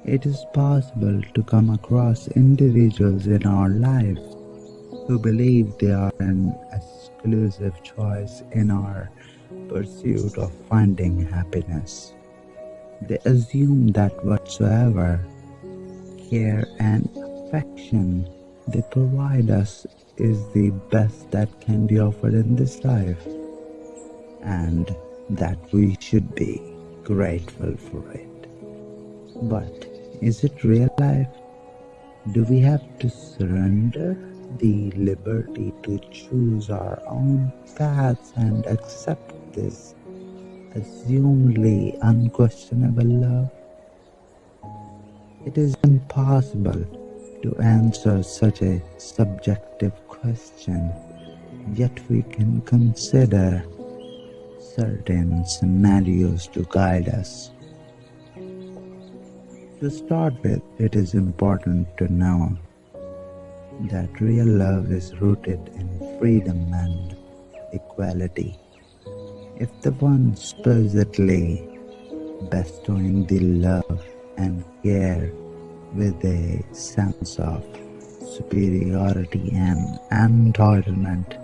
It is possible to come across individuals in our lives who believe they are an exclusive choice in our pursuit of finding happiness. They assume that whatsoever care and affection they provide us is the best that can be offered in this life, and that we should be grateful for it. But is it real life? Do we have to surrender the liberty to choose our own paths and accept this assumedly unquestionable love? It is impossible to answer such a subjective question, yet we can consider certain scenarios to guide us. To start with, it is important to know that real love is rooted in freedom and equality. If the one supposedly bestowing the love and care with a sense of superiority and entitlement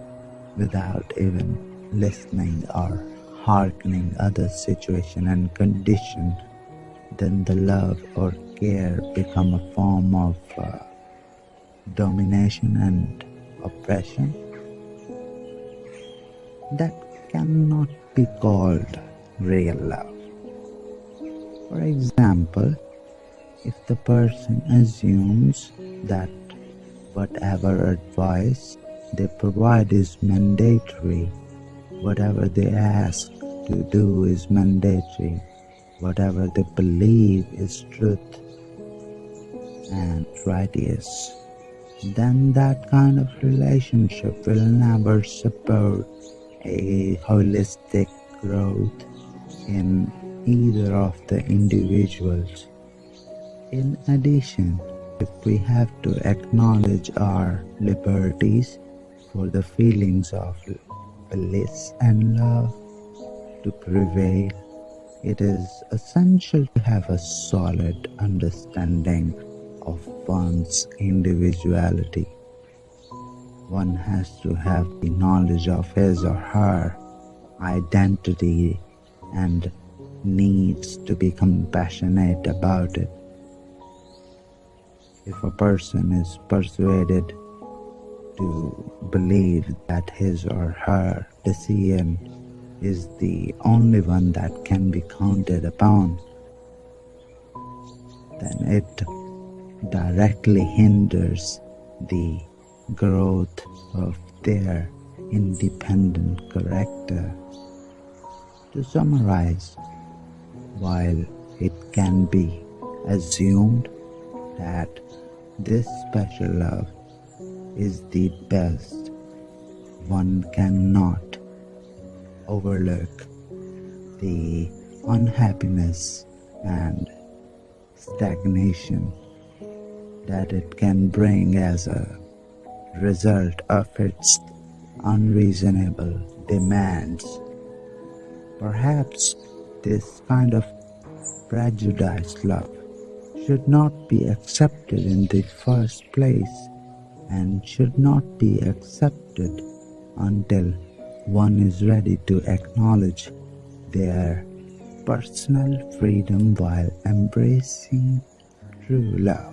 without even listening or hearkening others' situation and condition, then the love or care become a form of domination and oppression. That cannot be called real love. For example, if the person assumes that whatever advice they provide is mandatory, whatever they ask to do is mandatory, whatever they believe is truth and righteous, then that kind of relationship will never support a holistic growth in either of the individuals. In addition, if we have to acknowledge our liberties for the feelings of bliss and love to prevail, it is essential to have a solid understanding of one's individuality. One has to have the knowledge of his or her identity and needs to be compassionate about it. If a person is persuaded to believe that his or her decision is the only one that can be counted upon, then it directly hinders the growth of their independent character. To summarize, while it can be assumed that this special love is the best, one cannot overlook the unhappiness and stagnation that it can bring as a result of its unreasonable demands. Perhaps this kind of prejudiced love should not be accepted in the first place, and should not be accepted until one is ready to acknowledge their personal freedom while embracing true love.